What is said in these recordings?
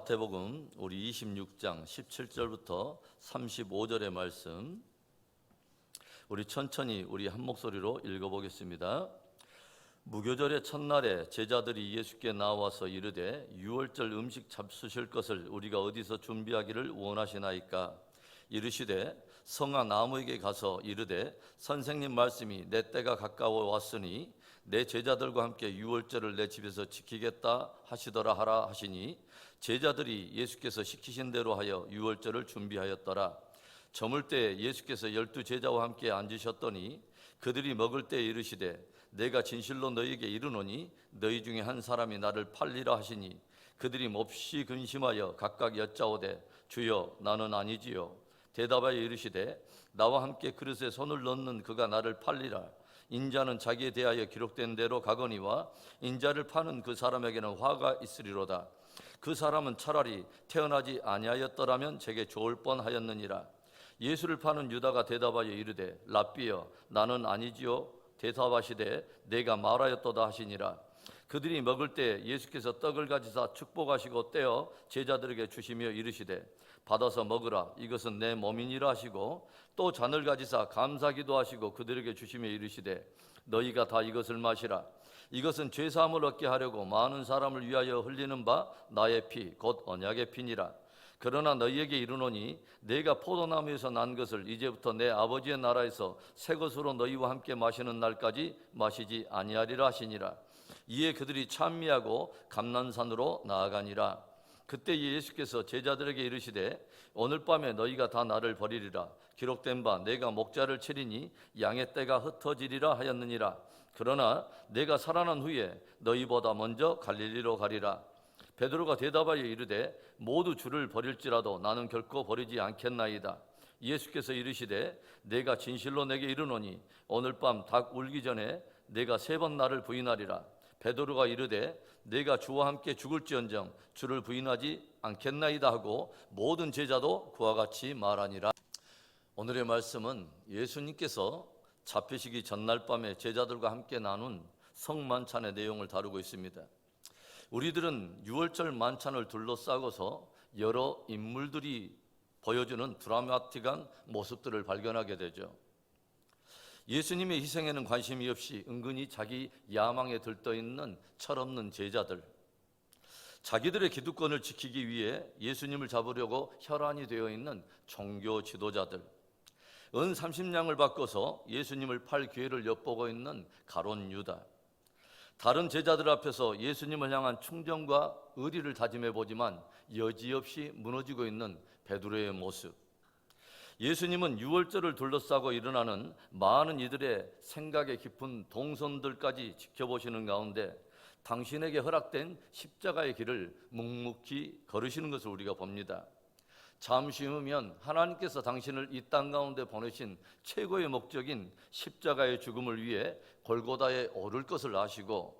마태복음 우리 26장 17절부터 35절의 말씀 우리 천천히 우리 한 목소리로 읽어보겠습니다. 무교절의 첫날에 제자들이 예수께 나와서 이르되 유월절 음식 잡수실 것을 우리가 어디서 준비하기를 원하시나이까? 이르시되 성아 나무에게 가서 이르되 선생님 말씀이 내 때가 가까워 왔으니 내 제자들과 함께 유월절을 내 집에서 지키겠다 하시더라 하라 하시니 제자들이 예수께서 시키신 대로 하여 유월절을 준비하였더라. 저물 때 예수께서 12 제자와 함께 앉으셨더니 그들이 먹을 때 이르시되 내가 진실로 너희에게 이르노니 너희 중에 한 사람이 나를 팔리라 하시니 그들이 몹시 근심하여 각각 여짜오되 주여 나는 아니지요. 대답하여 이르시되 나와 함께 그릇에 손을 넣는 그가 나를 팔리라. 인자는 자기에 대하여 기록된 대로 가거니와 인자를 파는 그 사람에게는 화가 있으리로다. 그 사람은 차라리 태어나지 아니하였더라면 제게 좋을 뻔하였느니라. 예수를 파는 유다가 대답하여 이르되 랍비여 나는 아니지요. 대답하시되 내가 말하였도다 하시니라. 그들이 먹을 때 예수께서 떡을 가지사 축복하시고 떼어 제자들에게 주시며 이르시되 받아서 먹으라 이것은 내 몸이니라 하시고 또 잔을 가지사 감사기도 하시고 그들에게 주시며 이르시되 너희가 다 이것을 마시라 이것은 죄사함을 얻게 하려고 많은 사람을 위하여 흘리는 바 나의 피 곧 언약의 피니라. 그러나 너희에게 이르노니 내가 포도나무에서 난 것을 이제부터 내 아버지의 나라에서 새 것으로 너희와 함께 마시는 날까지 마시지 아니하리라 하시니라. 이에 그들이 찬미하고 감난산으로 나아가니라. 그때 예수께서 제자들에게 이르시되 오늘 밤에 너희가 다 나를 버리리라. 기록된 바 내가 목자를 치리니 양의 떼가 흩어지리라 하였느니라. 그러나 내가 살아난 후에 너희보다 먼저 갈릴리로 가리라. 베드로가 대답하여 이르되 모두 주를 버릴지라도 나는 결코 버리지 않겠나이다. 예수께서 이르시되 내가 진실로 내게 이르노니 오늘 밤 닭 울기 전에 내가 3번 나를 부인하리라. 베드로가 이르되 내가 주와 함께 죽을지언정 주를 부인하지 않겠나이다 하고 모든 제자도 그와 같이 말하니라. 오늘의 말씀은 예수님께서 잡히시기 전날 밤에 제자들과 함께 나눈 성만찬의 내용을 다루고 있습니다. 우리들은 유월절 만찬을 둘러싸고서 여러 인물들이 보여주는 드라마틱한 모습들을 발견하게 되죠. 예수님의 희생에는 관심이 없이 은근히 자기 야망에 들떠있는 철없는 제자들, 자기들의 기득권을 지키기 위해 예수님을 잡으려고 혈안이 되어 있는 종교 지도자들, 은 30냥을 바꿔서 예수님을 팔 기회를 엿보고 있는 가론 유다, 다른 제자들 앞에서 예수님을 향한 충정과 의리를 다짐해 보지만 여지없이 무너지고 있는 베드로의 모습, 예수님은 유월절을 둘러싸고 일어나는 많은 이들의 생각에 깊은 동선들까지 지켜보시는 가운데 당신에게 허락된 십자가의 길을 묵묵히 걸으시는 것을 우리가 봅니다. 잠시 후면 하나님께서 당신을 이 땅 가운데 보내신 최고의 목적인 십자가의 죽음을 위해 골고다에 오를 것을 아시고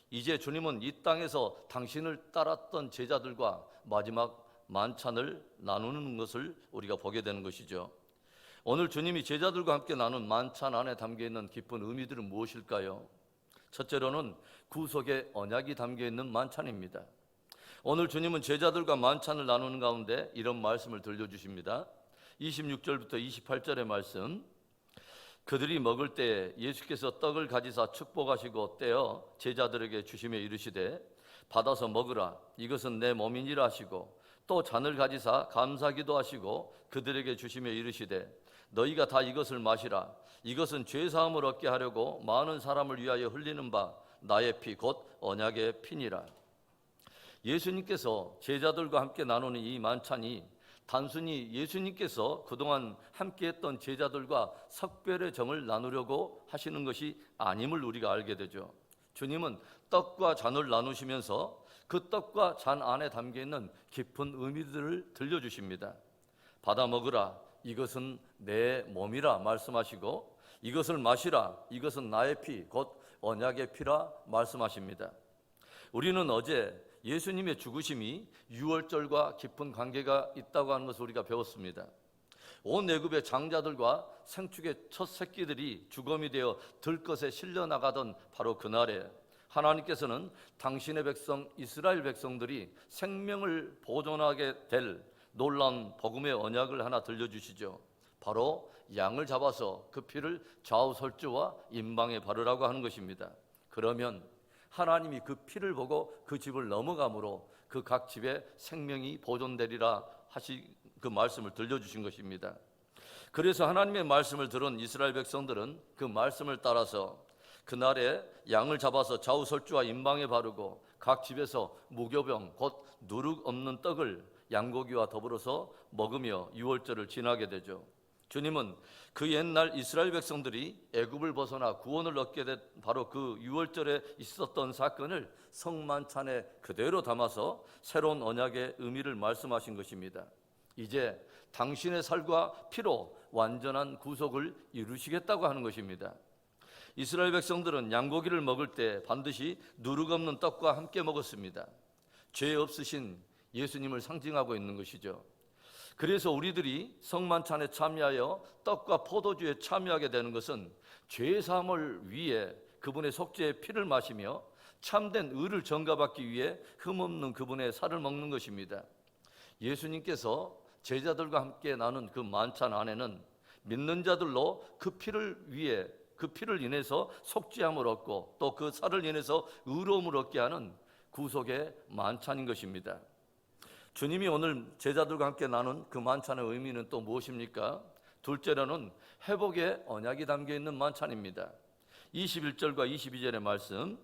이제 주님은 이 땅에서 당신을 따랐던 제자들과 마지막 만찬을 나누는 것을 우리가 보게 되는 것이죠. 오늘 주님이 제자들과 함께 나눈 만찬 안에 담겨있는 깊은 의미들은 무엇일까요? 첫째로는 구속의 언약이 담겨있는 만찬입니다. 오늘 주님은 제자들과 만찬을 나누는 가운데 이런 말씀을 들려주십니다. 26절부터 28절의 말씀, 그들이 먹을 때 예수께서 떡을 가지사 축복하시고 떼어 제자들에게 주시며 이르시되 받아서 먹으라 이것은 내 몸이니라 하시고 또 잔을 가지사 감사기도 하시고 그들에게 주시며 이르시되 너희가 다 이것을 마시라 이것은 죄사함을 얻게 하려고 많은 사람을 위하여 흘리는 바 나의 피 곧 언약의 피니라. 예수님께서 제자들과 함께 나누는 이 만찬이 단순히 예수님께서 그동안 함께했던 제자들과 석별의 정을 나누려고 하시는 것이 아님을 우리가 알게 되죠. 주님은 떡과 잔을 나누시면서 그 떡과 잔 안에 담겨있는 깊은 의미들을 들려주십니다. 받아 먹으라 이것은 내 몸이라 말씀하시고 이것을 마시라 이것은 나의 피 곧 언약의 피라 말씀하십니다. 우리는 어제 예수님의 죽으심이 유월절과 깊은 관계가 있다고 하는 것을 우리가 배웠습니다. 온 애굽의 장자들과 생축의 첫 새끼들이 주검이 되어 들것에 실려 나가던 바로 그날에 하나님께서는 당신의 백성 이스라엘 백성들이 생명을 보존하게 될 놀라운 복음의 언약을 하나 들려주시죠. 바로 양을 잡아서 그 피를 좌우설주와 임방에 바르라고 하는 것입니다. 그러면 하나님이 그 피를 보고 그 집을 넘어감으로 그 각 집에 생명이 보존되리라 하시 그 말씀을 들려주신 것입니다. 그래서 하나님의 말씀을 들은 이스라엘 백성들은 그 말씀을 따라서 그날에 양을 잡아서 좌우설주와 임방에 바르고 각 집에서 무교병 곧 누룩 없는 떡을 양고기와 더불어서 먹으며 유월절을 지나게 되죠. 주님은 그 옛날 이스라엘 백성들이 애굽을 벗어나 구원을 얻게 된 바로 그 유월절에 있었던 사건을 성만찬에 그대로 담아서 새로운 언약의 의미를 말씀하신 것입니다. 이제 당신의 살과 피로 완전한 구속을 이루시겠다고 하는 것입니다. 이스라엘 백성들은 양고기를 먹을 때 반드시 누룩 없는 떡과 함께 먹었습니다. 죄 없으신 예수님을 상징하고 있는 것이죠. 그래서 우리들이 성만찬에 참여하여 떡과 포도주에 참여하게 되는 것은 죄 사함을 위해 그분의 속죄의 피를 마시며 참된 의를 전가받기 위해 흠없는 그분의 살을 먹는 것입니다. 예수님께서 제자들과 함께 나눈 그 만찬 안에는 믿는 자들로 그 피를 인해서 속죄함을 얻고 또 그 살을 인해서 의로움을 얻게 하는 구속의 만찬인 것입니다. 주님이 오늘 제자들과 함께 나눈 그 만찬의 의미는 또 무엇입니까? 둘째로는 회복의 언약이 담겨 있는 만찬입니다. 21절과 22절의 말씀,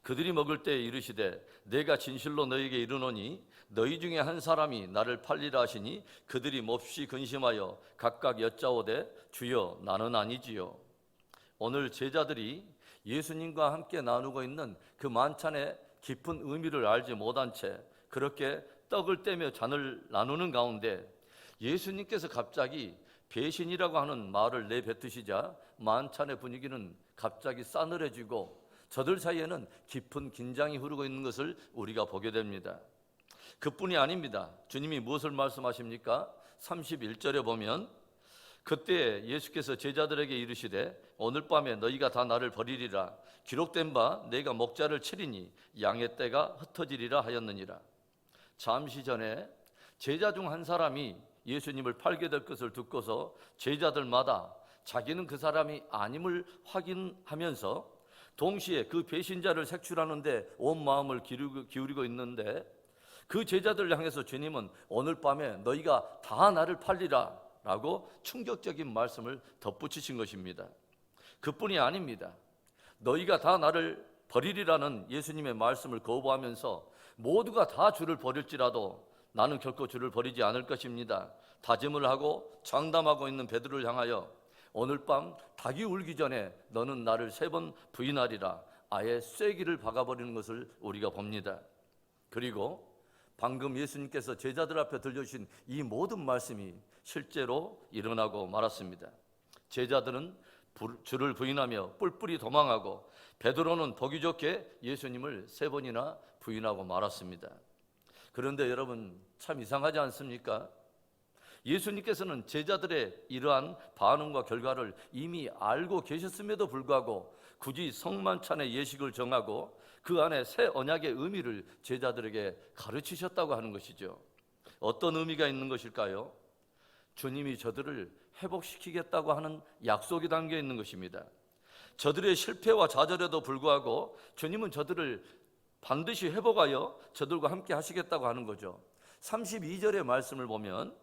그들이 먹을 때에 이르시되 내가 진실로 너희에게 이르노니 너희 중에 한 사람이 나를 팔리라 하시니 그들이 몹시 근심하여 각각 여짜오되 주여 나는 아니지요. 오늘 제자들이 예수님과 함께 나누고 있는 그 만찬의 깊은 의미를 알지 못한 채 그렇게 떡을 떼며 잔을 나누는 가운데 예수님께서 갑자기 배신이라고 하는 말을 내뱉으시자 만찬의 분위기는 갑자기 싸늘해지고 저들 사이에는 깊은 긴장이 흐르고 있는 것을 우리가 보게 됩니다. 그뿐이 아닙니다. 주님이 무엇을 말씀하십니까? 31절에 보면 그때 예수께서 제자들에게 이르시되 오늘 밤에 너희가 다 나를 버리리라. 기록된 바 내가 목자를 치리니 양의 떼가 흩어지리라 하였느니라. 잠시 전에 제자 중 한 사람이 예수님을 팔게 될 것을 듣고서 제자들마다 자기는 그 사람이 아님을 확인하면서 동시에 그 배신자를 색출하는데 온 마음을 기울이고 있는데 그 제자들을 향해서 주님은 오늘 밤에 너희가 다 나를 팔리라 라고 충격적인 말씀을 덧붙이신 것입니다. 그뿐이 아닙니다. 너희가 다 나를 버리리라는 예수님의 말씀을 거부하면서 모두가 다 주를 버릴지라도 나는 결코 주를 버리지 않을 것입니다. 다짐을 하고 장담하고 있는 베드로를 향하여 오늘 밤 닭이 울기 전에 너는 나를 3번 부인하리라 아예 쐐기를 박아버리는 것을 우리가 봅니다. 그리고 방금 예수님께서 제자들 앞에 들려주신 이 모든 말씀이 실제로 일어나고 말았습니다. 제자들은 주를 부인하며 뿔뿔이 도망하고 베드로는 보기 좋게 예수님을 3번이나 부인하고 말았습니다. 그런데 여러분 참 이상하지 않습니까? 예수님께서는 제자들의 이러한 반응과 결과를 이미 알고 계셨음에도 불구하고 굳이 성만찬의 예식을 정하고 그 안에 새 언약의 의미를 제자들에게 가르치셨다고 하는 것이죠. 어떤 의미가 있는 것일까요? 주님이 저들을 회복시키겠다고 하는 약속이 담겨 있는 것입니다. 저들의 실패와 좌절에도 불구하고 주님은 저들을 반드시 회복하여 저들과 함께 하시겠다고 하는 거죠. 32절의 말씀을 보면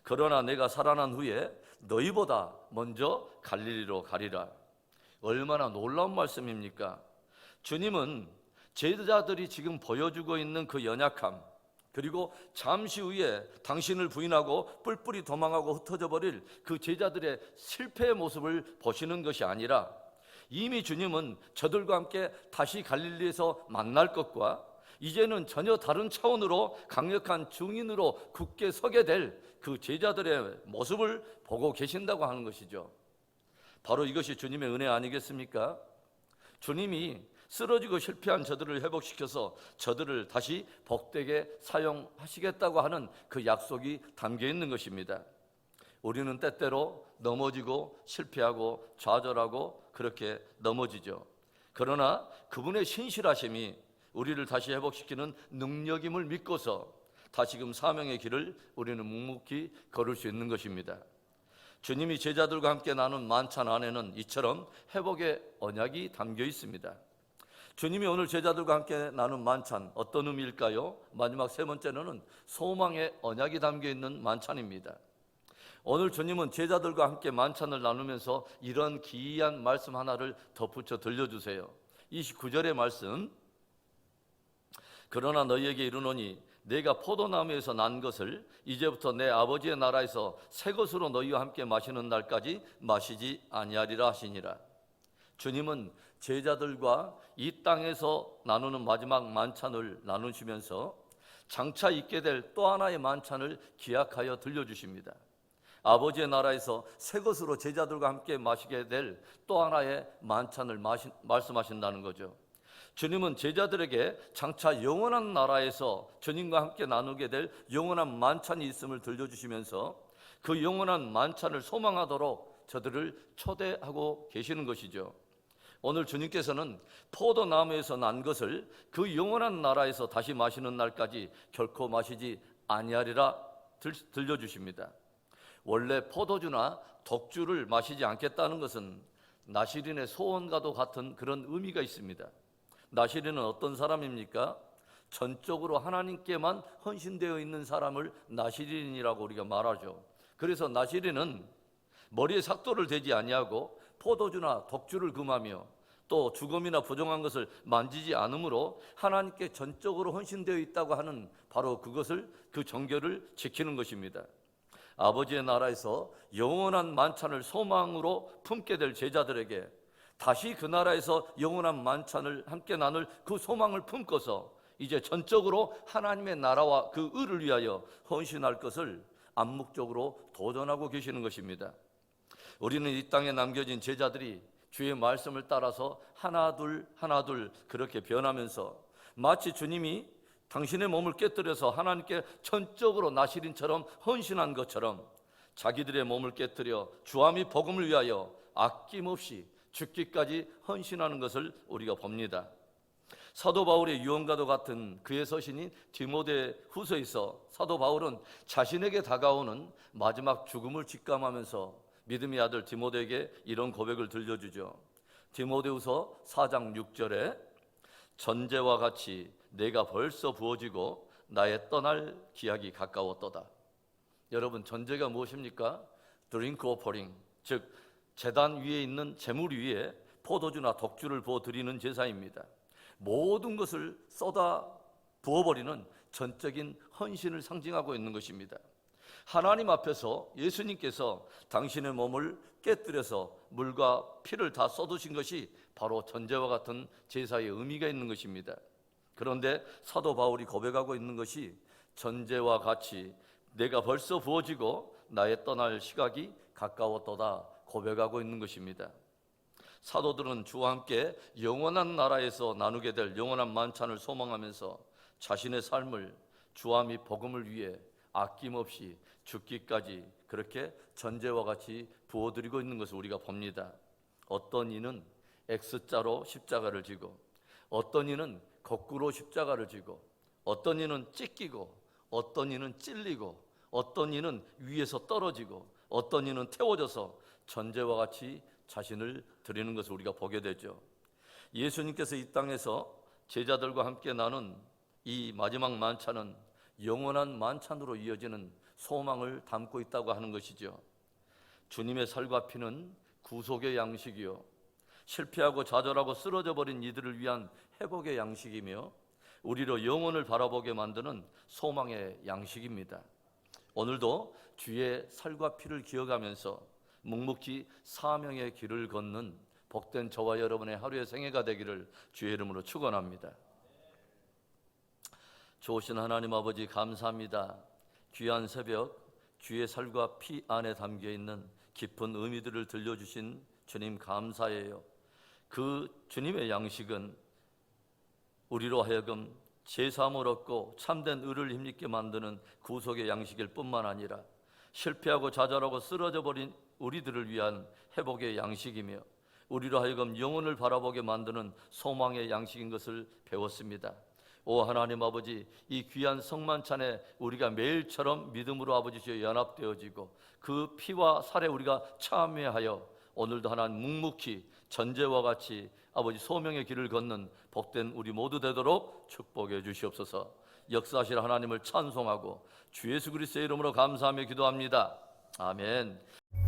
그러나 내가 살아난 후에 너희보다 먼저 갈릴리로 가리라. 얼마나 놀라운 말씀입니까? 주님은 제자들이 지금 보여주고 있는 그 연약함 그리고 잠시 후에 당신을 부인하고 뿔뿔이 도망하고 흩어져 버릴 그 제자들의 실패의 모습을 보시는 것이 아니라 이미 주님은 저들과 함께 다시 갈릴리에서 만날 것과 이제는 전혀 다른 차원으로 강력한 증인으로 굳게 서게 될 그 제자들의 모습을 보고 계신다고 하는 것이죠. 바로 이것이 주님의 은혜 아니겠습니까? 주님이 쓰러지고 실패한 저들을 회복시켜서 저들을 다시 복되게 사용하시겠다고 하는 그 약속이 담겨 있는 것입니다. 우리는 때때로 넘어지고 실패하고 좌절하고 그렇게 넘어지죠. 그러나 그분의 신실하심이 우리를 다시 회복시키는 능력임을 믿고서 다시금 사명의 길을 우리는 묵묵히 걸을 수 있는 것입니다. 주님이 제자들과 함께 나눈 만찬 안에는 이처럼 회복의 언약이 담겨 있습니다. 주님이 오늘 제자들과 함께 나눈 만찬 어떤 의미일까요? 마지막 세 번째로는 소망의 언약이 담겨 있는 만찬입니다. 오늘 주님은 제자들과 함께 만찬을 나누면서 이런 기이한 말씀 하나를 덧붙여 들려주세요. 29절의 말씀, 그러나 너희에게 이르노니 내가 포도나무에서 난 것을 이제부터 내 아버지의 나라에서 새 것으로 너희와 함께 마시는 날까지 마시지 아니하리라 하시니라. 주님은 제자들과 이 땅에서 나누는 마지막 만찬을 나누시면서 장차 있게 될 또 하나의 만찬을 기약하여 들려주십니다. 아버지의 나라에서 새 것으로 제자들과 함께 마시게 될 또 하나의 만찬을 말씀하신다는 거죠. 주님은 제자들에게 장차 영원한 나라에서 주님과 함께 나누게 될 영원한 만찬이 있음을 들려주시면서 그 영원한 만찬을 소망하도록 저들을 초대하고 계시는 것이죠. 오늘 주님께서는 포도나무에서 난 것을 그 영원한 나라에서 다시 마시는 날까지 결코 마시지 아니하리라 들려주십니다. 원래 포도주나 독주를 마시지 않겠다는 것은 나시린의 소원과도 같은 그런 의미가 있습니다. 나시린은 어떤 사람입니까? 전적으로 하나님께만 헌신되어 있는 사람을 나시린이라고 우리가 말하죠. 그래서 나시린은 머리에 삭도를 대지 아니하고 포도주나 독주를 금하며 또 죽음이나 부정한 것을 만지지 않으므로 하나님께 전적으로 헌신되어 있다고 하는 바로 그것을, 그 정결을 지키는 것입니다. 아버지의 나라에서 영원한 만찬을 소망으로 품게 될 제자들에게 다시 그 나라에서 영원한 만찬을 함께 나눌 그 소망을 품고서 이제 전적으로 하나님의 나라와 그 의를 위하여 헌신할 것을 암묵적으로 도전하고 계시는 것입니다. 우리는 이 땅에 남겨진 제자들이 주의 말씀을 따라서 하나둘 그렇게 변하면서 마치 주님이 당신의 몸을 깨뜨려서 하나님께 전적으로 나시린처럼 헌신한 것처럼 자기들의 몸을 깨뜨려 주와 및 복음을 위하여 아낌없이 죽기까지 헌신하는 것을 우리가 봅니다. 사도 바울의 유언과도 같은 그의 서신인 디모데 후서에서 사도 바울은 자신에게 다가오는 마지막 죽음을 직감하면서 믿음의 아들 디모데에게 이런 고백을 들려주죠. 디모데후서 4장 6절에 전제와 같이 내가 벌써 부어지고 나의 떠날 기약이 가까웠도다. 여러분, 전제가 무엇입니까? 드링크 오퍼링, 즉 제단 위에 있는 제물 위에 포도주나 독주를 부어드리는 제사입니다. 모든 것을 쏟아 부어버리는 전적인 헌신을 상징하고 있는 것입니다. 하나님 앞에서 예수님께서 당신의 몸을 깨뜨려서 물과 피를 다 쏟으신 것이 바로 전제와 같은 제사의 의미가 있는 것입니다. 그런데 사도 바울이 고백하고 있는 것이 전제와 같이 내가 벌써 부어지고 나의 떠날 시각이 가까웠도다 고백하고 있는 것입니다. 사도들은 주와 함께 영원한 나라에서 나누게 될 영원한 만찬을 소망하면서 자신의 삶을 주와 및 복음을 위해 아낌없이 죽기까지 그렇게 전제와 같이 부어드리고 있는 것을 우리가 봅니다. 어떤 이는 X자로 십자가를 지고, 어떤 이는 거꾸로 십자가를 지고, 어떤 이는 찢기고, 어떤 이는 찔리고, 어떤 이는 위에서 떨어지고, 어떤 이는 태워져서 전제와 같이 자신을 드리는 것을 우리가 보게 되죠. 예수님께서 이 땅에서 제자들과 함께 나눈 이 마지막 만찬은 영원한 만찬으로 이어지는 소망을 담고 있다고 하는 것이죠. 주님의 살과 피는 구속의 양식이요, 실패하고 좌절하고 쓰러져 버린 이들을 위한 회복의 양식이며 우리로 영혼을 바라보게 만드는 소망의 양식입니다. 오늘도 주의 살과 피를 기억하면서 묵묵히 사명의 길을 걷는 복된 저와 여러분의 하루의 생애가 되기를 주의 이름으로 축원합니다. 좋으신 하나님 아버지, 감사합니다. 귀한 새벽 주의 살과 피 안에 담겨있는 깊은 의미들을 들려주신 주님 감사해요. 그 주님의 양식은 우리로 하여금 제사함을 얻고 참된 의를 힘있게 만드는 구속의 양식일 뿐만 아니라 실패하고 좌절하고 쓰러져 버린 우리들을 위한 회복의 양식이며 우리로 하여금 영혼을 바라보게 만드는 소망의 양식인 것을 배웠습니다. 오 하나님 아버지, 이 귀한 성만찬에 우리가 매일처럼 믿음으로 아버지시여 연합되어지고 그 피와 살에 우리가 참여하여 오늘도 하나님 묵묵히 전제와 같이 아버지 소명의 길을 걷는 복된 우리 모두 되도록 축복해 주시옵소서. 역사하실 하나님을 찬송하고 주 예수 그리스도의 이름으로 감사하며 기도합니다. 아멘.